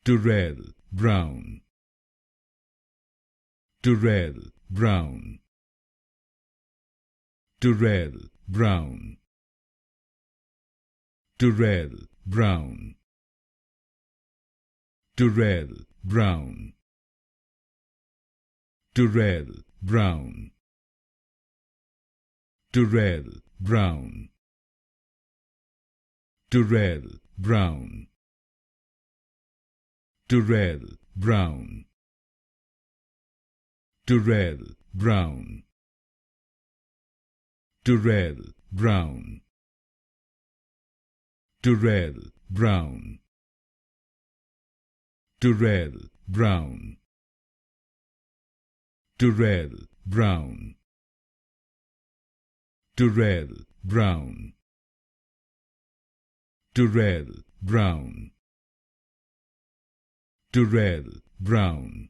Tarell Brown, Tarell Brown, Tarell Brown, Tarell Brown, Tarell Brown, Tarell Brown, Tarell Brown, Tarell Brown, Tarell Brown, Tarell Brown, Tarell Brown, Tarell Brown, Tarell Brown, Tarell Brown, Tarell Brown, Tarell Brown, Tarell Brown,